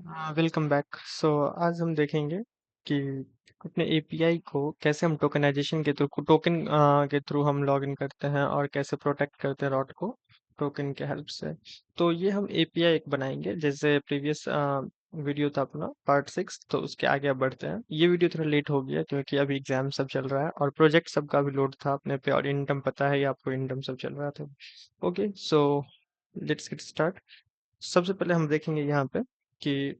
Welcome back. सो आज हम देखेंगे कि अपने एपीआई को कैसे हम टोकनाइजेशन के थ्रू हम लॉगिन करते हैं और कैसे प्रोटेक्ट करते हैं रॉट को टोकन के हेल्प से। तो ये हम एपीआई एक बनाएंगे, जैसे प्रीवियस वीडियो था अपना पार्ट 6। तो उसके आगे अब बढ़ते हैं। ये वीडियो थोड़ा लेट हो गया क्योंकि अभी एग्जाम सब चल रहा है और प्रोजेक्ट सबका भी लोड था अपने पे, और इनटर्म पता है, ये आपको इनटर्म सब चल रहा था। Okay, so let's get start. सबसे पहले हम देखेंगे यहाँ पे कि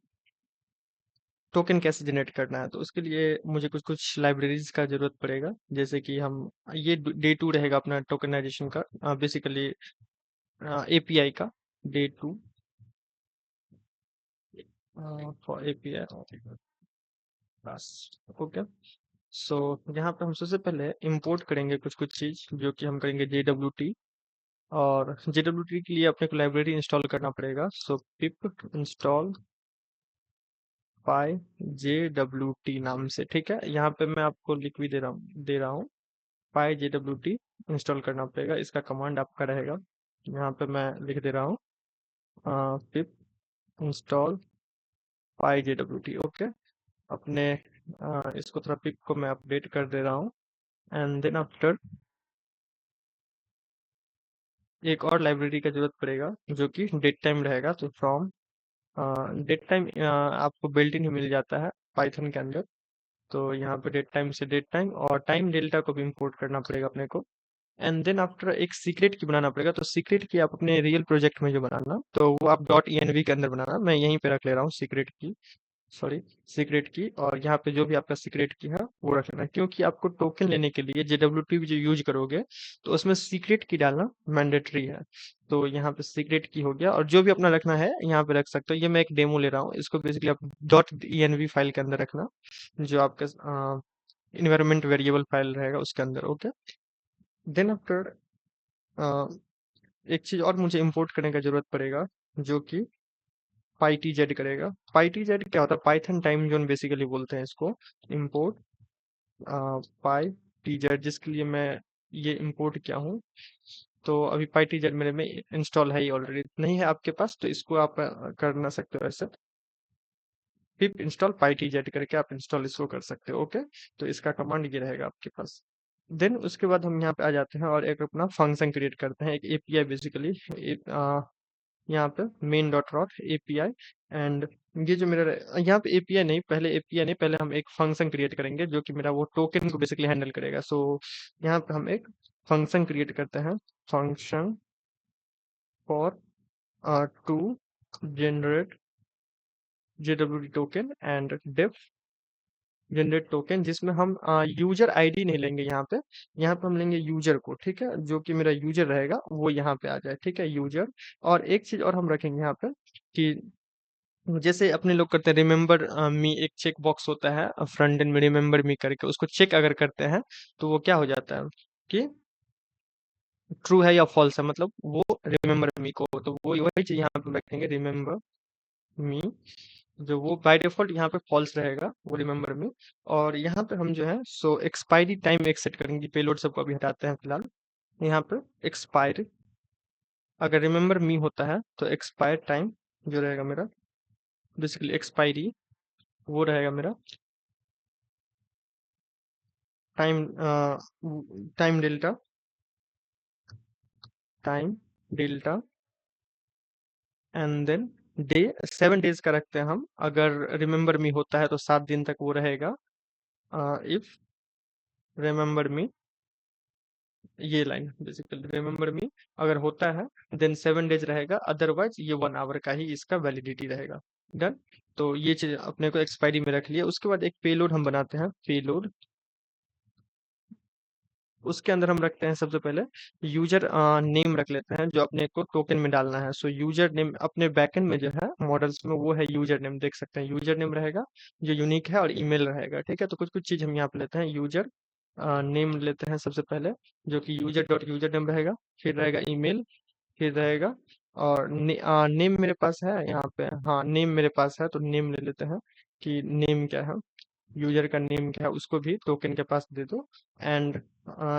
टोकन कैसे जनरेट करना है। तो उसके लिए मुझे कुछ कुछ लाइब्रेरीज का जरूरत पड़ेगा, जैसे कि हम ये डे 2 रहेगा अपना टोकनाइजेशन का, बेसिकली एपीआई का डे 2 फॉर एपीआई बस। ओके, सो यहाँ पे हम सबसे पहले इंपोर्ट करेंगे कुछ कुछ चीज, जो कि हम करेंगे JWT। और JWT के लिए अपने को लाइब्रेरी इंस्टॉल करना पड़ेगा। सो पिप इंस्टॉल पाई JWT नाम से, ठीक है। यहाँ पे मैं आपको लिख भी दे रहा हूँ पाई JWT इंस्टॉल करना पड़ेगा। इसका कमांड आपका रहेगा, यहाँ पे मैं लिख दे रहा हूँ पिप इंस्टॉल पाई JWT। ओके, अपने इसको थोड़ा पिप को मैं अपडेट कर दे रहा हूँ। एंड देन आफ्टर एक और लाइब्रेरी का जरूरत पड़ेगा जो कि डेट टाइम रहेगा। तो फ्रॉम डेट टाइम आपको बिल्ट इन ही मिल जाता है पाइथन के अंदर। तो यहाँ पे डेट टाइम से डेट टाइम और टाइम डेल्टा को भी इंपोर्ट करना पड़ेगा अपने को। एंड देन आफ्टर एक सीक्रेट की बनाना पड़ेगा। तो सीक्रेट की आप अपने रियल प्रोजेक्ट में जो बनाना, तो वो आप .env के अंदर बनाना। मैं यहीं पे रख ले रहा हूँ सीक्रेट की, सॉरी, सीक्रेट की। और यहाँ पे जो भी आपका सीक्रेट की है वो रख लेना, क्योंकि आपको टोकन लेने के लिए JWT जो यूज करोगे तो उसमें सीक्रेट की डालना मैंडेटरी है। तो यहाँ पे सीक्रेट की हो गया, और जो भी अपना रखना है यहाँ पे रख सकते हो। ये मैं एक डेमो ले रहा हूँ, इसको बेसिकली आप .env फाइल के अंदर रखना, जो आपका इन्वायरमेंट वेरिएबल फाइल रहेगा उसके अंदर। ओके, देन आफ्टर एक चीज और मुझे इंपोर्ट करने का जरूरत पड़ेगा, जो कि PyTZ करेगा। PyTZ क्या होता है? पाइथन टाइम जोन बेसिकली बोलते हैं इसको। इंपोर्ट PyTZ, जिसके लिए मैं ये इंपोर्ट किया हूँ। तो अभी PyTZ मेरे में इंस्टॉल है ही ऑलरेडी, नहीं है आपके पास तो इसको आप कर ना सकते हो ऐसे। पिप इंस्टॉल PyTZ करके आप इंस्टॉल इसको कर सकते हो। ओके, तो इसका कमांड ये रहेगा आपके पास। देन उसके बाद हम यहाँ पे आ जाते हैं और एक अपना फंक्शन क्रिएट करते हैं, एक एपीआई बेसिकली। यहाँ पे main dot route API. And ये जो मेरा यहाँ पे एपीआई नहीं, पहले हम एक फंक्शन क्रिएट करेंगे जो कि मेरा वो टोकन को बेसिकली हैंडल करेगा। सो यहाँ पे हम एक फंक्शन क्रिएट करते हैं, function for to generate JWT token and def generate token, जिसमें हम यूजर आईडी नहीं लेंगे। यहाँ पे हम लेंगे यूजर को, ठीक है। जो कि मेरा यूजर रहेगा वो यहाँ पे आ जाए, ठीक है, यूजर। और एक चीज और हम रखेंगे यहाँ पे कि जैसे अपने लोग करते हैं रिमेम्बर मी, एक चेक बॉक्स होता है फ्रंट एंड में, रिमेम्बर मी करके उसको चेक अगर करते हैं तो वो क्या हो जाता है कि ट्रू है या फॉल्स है, मतलब वो रिमेम्बर मी को। तो वो वही चीज यहाँ पे रखेंगे, रिमेम्बर मी, जो वो बाय डिफॉल्ट यहाँ पे फॉल्स रहेगा, वो रिमेम्बर मी। और यहाँ पे हम जो है सो एक्सपायरी टाइम एक सेट करेंगे। पेलोड सबको अभी हटाते हैं फिलहाल। यहाँ पे एक्सपायर, अगर रिमेम्बर मी होता है तो एक्सपायर टाइम जो रहेगा मेरा, बेसिकली एक्सपायरी, वो रहेगा मेरा time, time delta, time delta. And then day, 7 days का रखते हैं हम। अगर रिमेम्बर मी होता है तो 7 दिन तक वो रहेगा। इफ रिमेम्बर मी, ये लाइन बेसिकली रिमेम्बर मी अगर होता है देन 7 डेज रहेगा, अदरवाइज ये 1 आवर का ही इसका वैलिडिटी रहेगा। डन। तो ये चीज अपने को एक्सपायरी में रख लिया। उसके बाद एक पेलोड हम बनाते हैं, पेलोड। उसके अंदर हम रखते हैं सबसे पहले यूजर नेम रख लेते हैं, जो अपने को टोकन में डालना है। सो यूजर नेम अपने बैकएंड में जो है मॉडल्स में वो है यूजर नेम, देख सकते हैं यूजर नेम रहेगा जो यूनिक है, और ईमेल रहेगा, ठीक है। तो कुछ कुछ चीज हम यहाँ पे लेते हैं। यूजर नेम लेते हैं सबसे पहले, जो कि यूजर डॉट यूजर नेम रहेगा। फिर रहेगा ईमेल, फिर रहेगा, और नेम मेरे पास है यहाँ पे, हाँ नेम मेरे पास है तो नेम ले लेते हैं कि नेम क्या है, यूजर का नेम क्या है, उसको भी टोकन के पास दे दो। एंड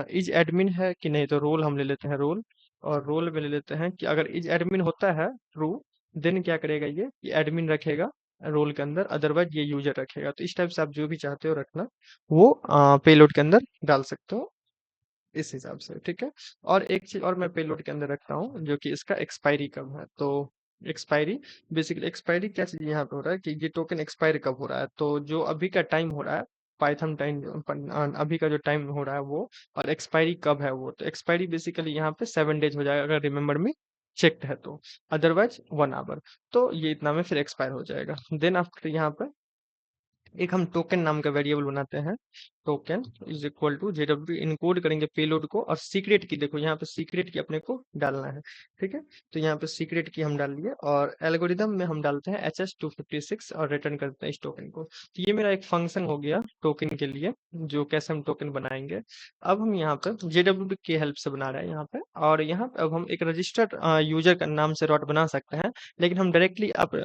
इज एडमिन है कि नहीं, तो रोल हम ले लेते हैं, रोल। और रोल में ले लेते हैं कि अगर इज एडमिन होता है ट्रू, देन क्या करेगा ये कि एडमिन रखेगा। रोल के अंदर, अदरवाइज ये यूजर रखेगा। तो इस टाइप से आप जो भी चाहते हो रखना वो पेलोड के अंदर डाल सकते हो इस हिसाब से, ठीक है। और एक चीज और मैं पेलोड के अंदर रखता हूँ जो कि इसका एक्सपायरी कब है। तो एक्सपायरी, बेसिकली एक्सपायरी क्या चीज यहाँ पे हो रहा है कि ये टोकन एक्सपायर कब हो रहा है, तो जो अभी का टाइम हो रहा है, पाइथन टाइम, अभी का जो टाइम हो रहा है वो, और एक्सपायरी कब है वो। तो एक्सपायरी बेसिकली यहाँ पे 7 डेज हो जाएगा अगर रिमेम्बर में चेक्ड है तो, अदरवाइज 1 आवर। तो ये इतना में फिर एक्सपायर हो जाएगा। देन आफ्टर यहाँ पे एक हम टोकन नाम का वेरिएबल बनाते हैं। Token is equal to J W, encode करेंगे पेलोड को, और सीक्रेट की देखो यहाँ पे सीक्रेट की अपने को डालना है, ठीक है। तो यहाँ पे सीक्रेट की हम डाल लिए, और एल्गोरिदम में हम डालते हैं HS256 और रिटर्न करते हैं इस टोकन को। तो ये मेरा एक फंक्शन हो गया टोकन के लिए, जो कैसे हम टोकन बनाएंगे। अब हम यहाँ पे जेडब्ल्यू की हेल्प से बना रहे हैं यहाँ पे, और यहाँ पे अब हम एक रजिस्टर्ड यूजर का नाम से रॉट बना सकते हैं। लेकिन हम डायरेक्टली अब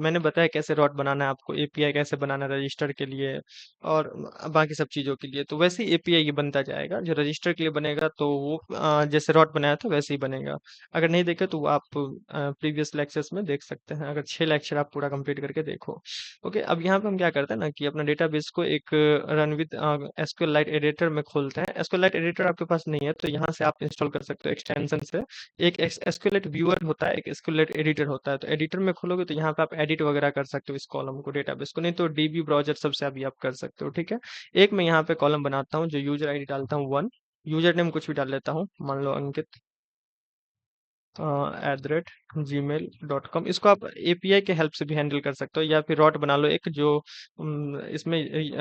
मैंने बताया कैसे रॉट बनाना है आपको, एपीआई कैसे बनाना है रजिस्टर के लिए और बाकी सब चीज़ों के लिए। तो वैसे ही एपीआई ये बनता जाएगा, जो रजिस्टर के लिए बनेगा तो वो जैसे रॉट बनाया था वैसे ही बनेगा। अगर नहीं देखे तो वो आप प्रीवियस लेक्चर्स में देख सकते हैं, अगर 6 लेक्चर आप पूरा कंप्लीट करके देखो। ओके, अब यहाँ पे हम क्या करते हैं ना कि अपना डेटाबेस को एक run with SQL light editor में खोलते हैं। एसक्यूएल लाइट एडिटर आपके पास नहीं है तो यहाँ से आप इंस्टॉल कर सकते हो एक्सटेंशन से। एक एसक्यूएल व्यूअर होता है, एक एसक्यूएल एडिटर होता है। तो एडिटर में खोलोगे तो यहाँ पे आप एडिट वगैरह कर सकते हो इस कॉलम को, डेटाबेस को, नहीं तो डीबी ब्राउजर सबसे अभी आप कर सकते हो, ठीक है। एक मैं यहाँ पे कॉलम बनाता हूँ, जो यूजर आईडी डालता हूँ 1, यूजर नेम कुछ भी डाल लेता हूँ, मान लो अंकित @gmail.com। इसको आप एपीआई के हेल्प से भी हैंडल कर सकते हो, या फिर रॉट बना लो एक जो इसमें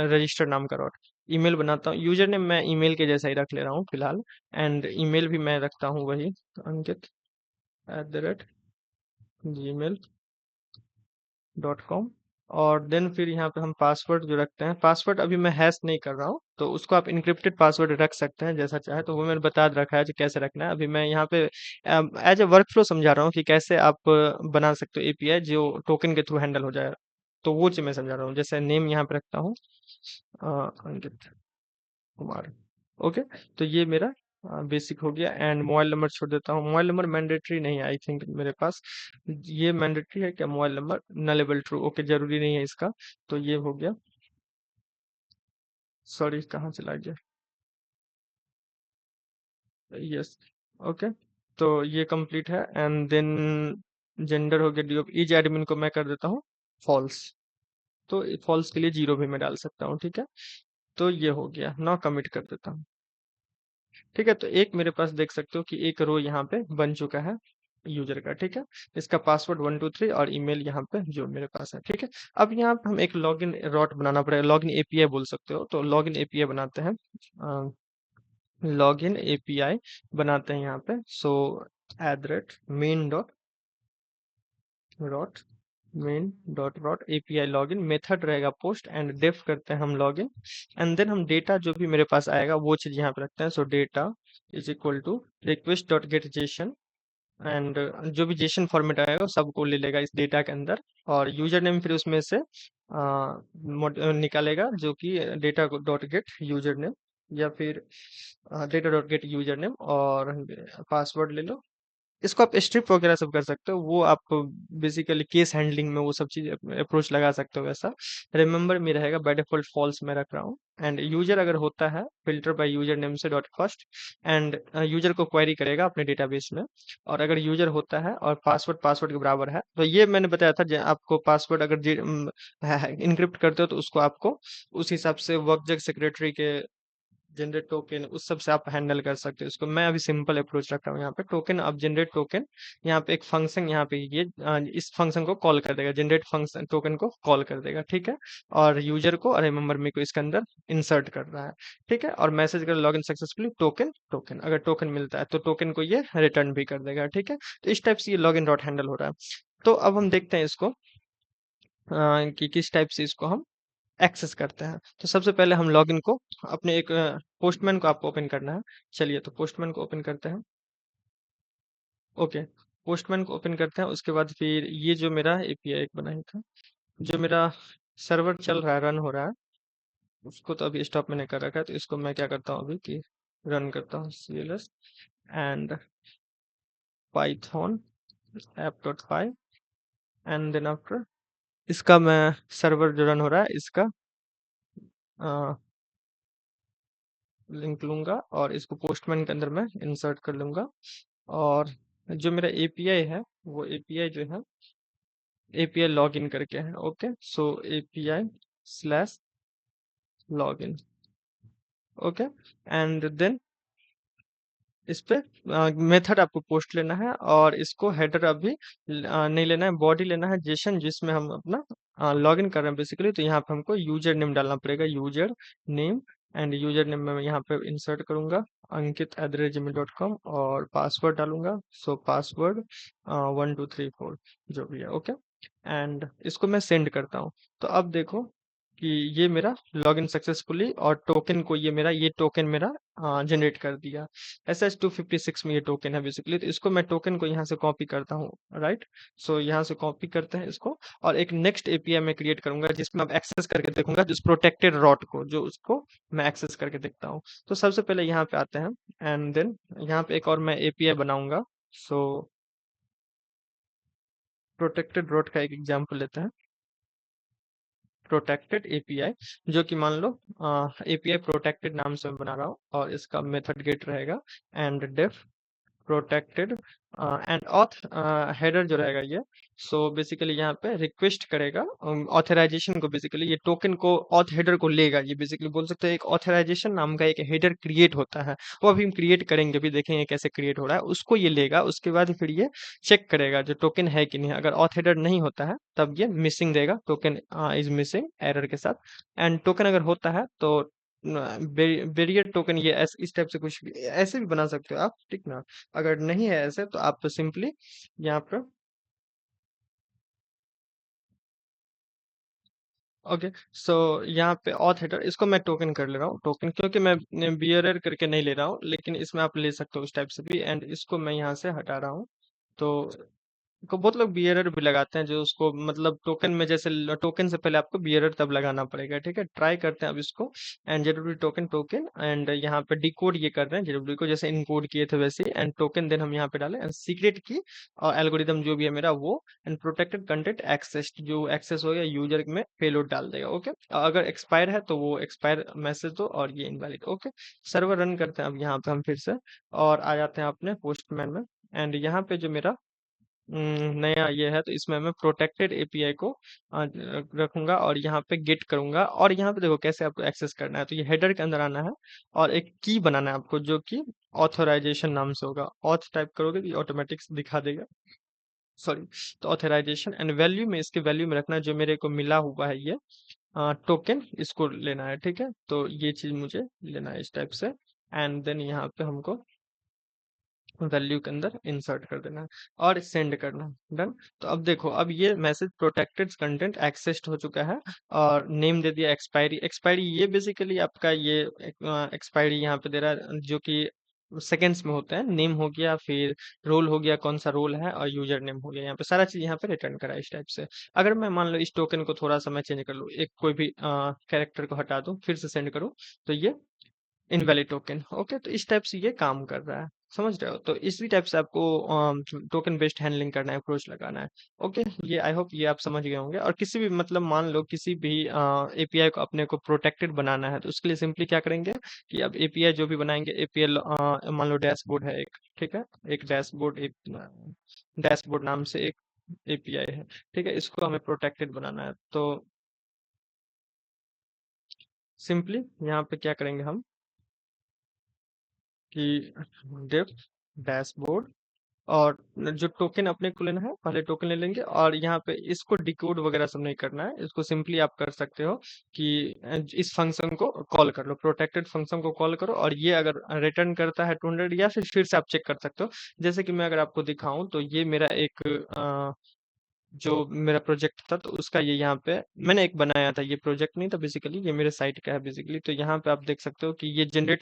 रजिस्टर नाम का रॉट। ईमेल बनाता हूँ, यूजर नेम मैं ईमेल के जैसा ही रख ले रहा हूँ फिलहाल, एंड ईमेल भी मैं रखता हूँ वही, अंकित @gmail.com। और देन फिर यहाँ पे हम पासवर्ड जो रखते हैं, पासवर्ड अभी मैं हैश नहीं कर रहा हूँ, तो उसको आप इनक्रिप्टेड पासवर्ड रख सकते हैं जैसा चाहे, तो वो मैंने बता रखा है कि कैसे रखना है। अभी मैं यहाँ पे एज ए वर्क फ्लो समझा रहा हूँ कि कैसे आप बना सकते हो एपीआई जो टोकन के थ्रू हैंडल हो जाए। तो वो चीज़ मैं समझा रहा हूँ, जैसे नेम यहाँ पे रखता हूँ अंकित कुमार। ओके, तो ये मेरा बेसिक हो गया, एंड मोबाइल नंबर छोड़ देता हूँ। मोबाइल नंबर मैंडेटरी नहीं है आई थिंक मेरे पास, ये मैंडेटरी है क्या mobile number, nullable true, okay जरूरी नहीं है इसका। तो ये हो गया, सॉरी कहाँ चला गया, यस, ओके। तो ये कंप्लीट है, एंड देन जेंडर हो गया, डी ऑफ ईच एडमिन को मैं कर देता हूँ फॉल्स। तो फॉल्स के लिए 0 भी मैं डाल सकता हूँ, ठीक है। तो ये हो गया, नाउ कमिट कर देता हूँ, ठीक है। तो एक मेरे पास देख सकते हो कि एक रो यहाँ पे बन चुका है यूजर का, ठीक है। इसका पासवर्ड 123 और ईमेल यहाँ पे जो मेरे पास है, ठीक है। अब यहाँ पे हम एक लॉगिन रॉट बनाना पड़ेगा, लॉगिन एपीआई बोल सकते हो। तो लॉगिन एपीआई बनाते हैं, लॉगिन एपीआई बनाते हैं यहाँ पे। सो @main.rot, main.rot API login, method रहेगा पोस्ट, एंड डेफ करते हैं हम लॉगिन। एंड देन हम डेटा जो भी मेरे पास आएगा वो चीज यहाँ पे रखते हैं। So data is equal to request dot get JSON, and जो भी जेसन फॉर्मेट आएगा वो सबको ले लेगा इस डेटा के अंदर। और यूजर नेम फिर उसमें से निकालेगा जो कि data dot gate user name, या फिर data dot gate user name, और पासवर्ड ले लो। इसको आप स्ट्रिप वगैरह सब कर सकते हो, वो आप बेसिकली केस हैंडलिंग में वो सब चीज अप्रोच लगा सकते हो वैसा। रिमेंबर में रहेगा बाय डिफॉल्ट फॉल्स में रख रहा हूँ। एंड यूजर अगर होता है, फिल्टर बाय यूजर नेम से डॉट फर्स्ट, एंड यूजर को क्वेरी करेगा अपने डेटाबेस में। और अगर यूजर होता है और पासवर्ड पासवर्ड के बराबर है, तो ये मैंने बताया था आपको पासवर्ड अगर इनक्रिप्ट करते हो तो उसको आपको उस हिसाब से वर्कजेक सेक्रेटरी के जनरेट टोकन उस सब से आप हैंडल कर सकते हो इसको। मैं अभी सिंपल अप्रोच रख रहा हूँ यहाँ पे, टोकन अब जनरेट टोकन, यहाँ पे एक फंक्शन यहाँ पे ये इस फंक्शन को कॉल कर देगा, जनरेट फंक्शन टोकन को कॉल कर देगा, ठीक है। और यूजर को और रिमेम्बर मी को इसके अंदर इंसर्ट कर रहा है, ठीक है। और मैसेज कर लॉगिन सक्सेसफुली टोकन टोकन, अगर टोकन मिलता है तो टोकन को ये रिटर्न भी कर देगा, ठीक है। तो इस टाइप से ये लॉगिन डॉट हैंडल हो रहा है। तो अब हम देखते हैं इसको कि किस टाइप से इसको हम एक्सेस करते हैं। तो सबसे पहले हम लॉगिन को अपने एक पोस्टमैन को आपको ओपन करना है। चलिए तो पोस्टमैन को ओपन करते हैं, ओके। पोस्टमैन को ओपन करते हैं, उसके बाद फिर ये जो मेरा एपीआई एक बना ही था, जो मेरा सर्वर चल रहा है, रन हो रहा है, उसको तो अभी स्टॉप मैंने कर रखा है। तो इसको मैं क्या करता हूँ अभी कि रन करता हूँ cls and python app.py, and then after इसका मैं सर्वर जो रन हो रहा है इसका लिंक लूंगा और इसको पोस्टमैन के अंदर मैं इंसर्ट कर लूंगा। और जो मेरा एपीआई है वो एपीआई जो है एपीआई लॉग इन करके है। Okay, so API slash log in. Okay, and then इस पे मेथड आपको पोस्ट लेना है और इसको हेडर अभी नहीं लेना है, बॉडी लेना है जेसन जिसमें हम अपना लॉगिन कर रहे हैं बेसिकली। तो यहाँ पे हमको यूजर नेम डालना पड़ेगा, user name. And user name में मैं यहाँ पे इंसर्ट करूंगा ankit@gmail.com और पासवर्ड डालूंगा। सो पासवर्ड 1234 जो भी है। ओके, एंड इसको मैं सेंड करता हूँ। तो अब देखो कि ये मेरा लॉगिन सक्सेसफुली और टोकन को ये टोकन मेरा जनरेट कर दिया। SS256 में ये टोकन है बेसिकली। तो इसको मैं टोकन को यहाँ से कॉपी करता हूँ, राइट। सो यहाँ से कॉपी करते हैं इसको और एक नेक्स्ट एपीआई में क्रिएट करूंगा जिसमें अब एक्सेस करके देखूंगा जिस प्रोटेक्टेड रॉट को, जो उसको मैं एक्सेस करके देखता हूँ। तो सबसे पहले यहाँ पे आते हैं एंड देन यहाँ पे एक और मैं एपीआई बनाऊंगा। सो प्रोटेक्टेड रॉट का एक एग्जाम्पल लेते हैं, प्रोटेक्टेड एपीआई, जो कि मान लो एपीआई प्रोटेक्टेड नाम से मैं बना रहा हूँ और इसका मेथड गेट रहेगा and def protected and auth header जो रहेगा ये। सो बेसिकली यहाँ पे रिक्वेस्ट करेगा ऑथराइजेशन को, बेसिकली ये टोकन को ऑथ हेडर को लेगा। ये बेसिकली बोल सकते हैं एक ऑथराइजेशन नाम का एक हेडर क्रिएट होता है, वो अभी हम क्रिएट करेंगे, अभी देखेंगे कैसे क्रिएट हो रहा है। उसको ये लेगा, उसके बाद फिर ये चेक करेगा जो टोकन है कि नहीं। अगर ऑथ हेडर नहीं होता है तब ये मिसिंग देगा, टोकन इज मिसिंग एरर के साथ। एंड टोकन अगर होता है तो बैरियर टोकन, ये इस टाइप से कुछ ऐसे भी बना सकते हो आप, ठीक ना। अगर नहीं है ऐसे तो आप सिंपली यहाँ पर ओके। सो यहाँ पे ऑथ हेडर इसको मैं टोकन कर ले रहा हूँ, टोकन, क्योंकि मैं बियरर करके नहीं ले रहा हूँ, लेकिन इसमें आप ले सकते हो उस टाइप से भी। एंड इसको मैं यहाँ से हटा रहा हूँ। तो को बहुत लोग बियरर भी लगाते हैं, जो उसको मतलब टोकन में जैसे टोकन से पहले आपको बियरर तब लगाना पड़ेगा, ठीक है। ट्राई करते हैं अब इसको and JW token token and यहाँ पे डिकोड ये कर रहे हैं जेडब्ल्यू को, जैसे इनकोड किए थे वैसे एंड टोकन देन हम यहाँ पे डालें एंड सीक्रेट की और एल्गोरिदम जो भी है मेरा वो एंड प्रोटेक्टेड कंटेंट एक्सेस, जो एक्सेस हो गया यूजर में पेलोड डाल देगा। ओके, अगर एक्सपायर है तो वो एक्सपायर मैसेज दो और ये इनवैलिड। ओके, सर्वर रन करते हैं अब यहाँ पे हम फिर से और आ जाते हैं अपने पोस्टमैन में। एंड यहाँ पे जो मेरा नया ये है तो इसमें मैं प्रोटेक्टेड एपीआई को रखूंगा और यहाँ पे गेट करूंगा। और यहाँ पे देखो कैसे आपको एक्सेस करना है। तो ये हेडर के अंदर आना है और एक की बनाना है आपको जो कि ऑथराइजेशन नाम से होगा। ऑथ टाइप करोगे तो ऑटोमेटिक दिखा देगा, सॉरी। तो ऑथराइजेशन एंड वैल्यू में, इसके वैल्यू में रखना है जो मेरे को मिला हुआ है ये टोकन, इसको लेना है, ठीक है। तो ये चीज मुझे लेना है इस टाइप से एंड देन यहाँ पे हमको वैल्यू के अंदर इंसर्ट कर देना है और सेंड करना है। डन। तो अब देखो अब ये मैसेज प्रोटेक्टेड कंटेंट एक्सेस्ड हो चुका है और नेम दे दिया एक्सपायरी। एक्सपायरी ये बेसिकली आपका ये एक्सपायरी यहाँ पे दे रहा है जो कि सेकेंड्स में होता है। नेम हो गया, फिर रोल हो गया, कौन सा रोल है, और यूजर नेम हो गया। यहाँ पे सारा चीज यहाँ पे रिटर्न करा है इस टाइप से। अगर मैं मान लो इस टोकन को थोड़ा सा मैं चेंज कर लूँ, एक कोई भी कैरेक्टर को हटा दूं फिर से सेंड करूँ, तो ये इनवैलिड टोकन। ओके, तो इस टाइप से ये काम कर रहा है, समझ रहे हो। तो इसी टाइप से आपको टोकन बेस्ड हैंडलिंग करना है, अप्रोच लगाना है। ओके, ये आई होप ये आप समझ गए होंगे। और किसी भी मतलब मान लो किसी भी एपीआई को अपने को प्रोटेक्टेड बनाना है तो उसके लिए सिंपली क्या करेंगे कि अब एपीआई जो भी बनाएंगे, एपीएल मान लो डैशबोर्ड है एक, ठीक है। एक डैशबोर्ड, एक डैशबोर्ड नाम से एक एपीआई है, ठीक है। इसको हमें प्रोटेक्टेड बनाना है तो सिंपली यहाँ पे क्या करेंगे हम कि डेफ डैशबोर्ड और जो टोकन अपने को लेना है पहले टोकन ले लेंगे और यहाँ पे इसको डिकोड वगैरह सब नहीं करना है। इसको सिंपली आप कर सकते हो कि इस फंक्शन को कॉल कर लो, प्रोटेक्टेड फंक्शन को कॉल करो और ये अगर रिटर्न करता है 200 या फिर से आप चेक कर सकते हो। जैसे कि मैं अगर आपको दिखाऊं तो ये मेरा एक जो मेरा प्रोजेक्ट था तो उसका ये यहाँ पे मैंने एक बनाया था। ये प्रोजेक्ट नहीं था बेसिकली, ये मेरे साइट का है बेसिकली। तो यहाँ पे आप देख सकते हो कि ये जनरेट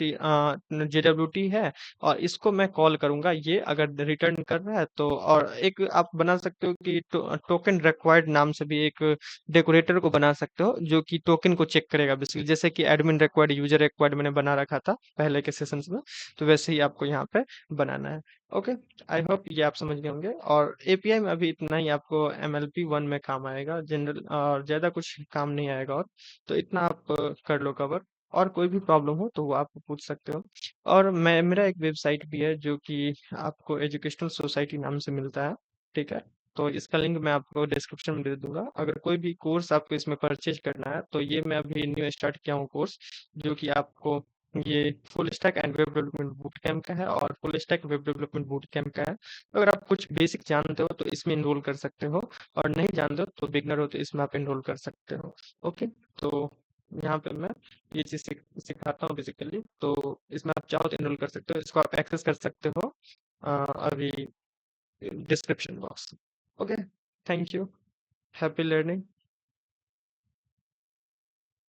जेडब्ल्यूटी है और इसको मैं कॉल करूंगा ये अगर रिटर्न कर रहा है तो। और एक आप बना सकते हो कि टोकन रिक्वायर्ड नाम से भी एक डेकोरेटर को बना सकते हो जो कि टोकन को चेक करेगा बेसिकली, जैसे कि एडमिन रिक्वायर्ड, यूजर रिक्वायर्ड मैंने बना रखा था पहले के सेशंस में। तो वैसे ही आपको यहाँ पे बनाना है। ओके, आई होप ये आप समझ गए होंगे। और एपीआई में अभी इतना ही आपको एमएलपी 1 में काम आएगा, जनरल और ज़्यादा कुछ काम नहीं आएगा। और तो इतना आप कर लो कवर। और कोई भी प्रॉब्लम हो तो वो आप पूछ सकते हो। और मैं मेरा एक वेबसाइट भी है जो कि आपको एजुकेशनल सोसाइटी नाम से मिलता है, ठीक है? तो इसका लिंक मैं आपको डिस्क्रिप्शन में दे दूंगा। अगर कोई भी कोर्स आपको इसमें परचेज करना है तो ये मैं अभी न्यू स्टार्ट किया हूँ कोर्स, जो कि आपको ये full stack and web development boot camp का है और full stack web development boot camp का है। तो अगर आप कुछ बेसिक जानते हो तो इसमें इनरोल कर सकते हो, और नहीं जानते हो तो बिगनर हो तो इसमें आप इनरोल कर सकते हो। ओके, तो यहाँ पे मैं ये चीज़ सिखाता हूँ बेसिकली। तो इसमें आप चाहो तो इनरोल कर सकते हो, इसको आप एक्सेस कर सकते हो अभी description box. Okay, thank you, happy learning.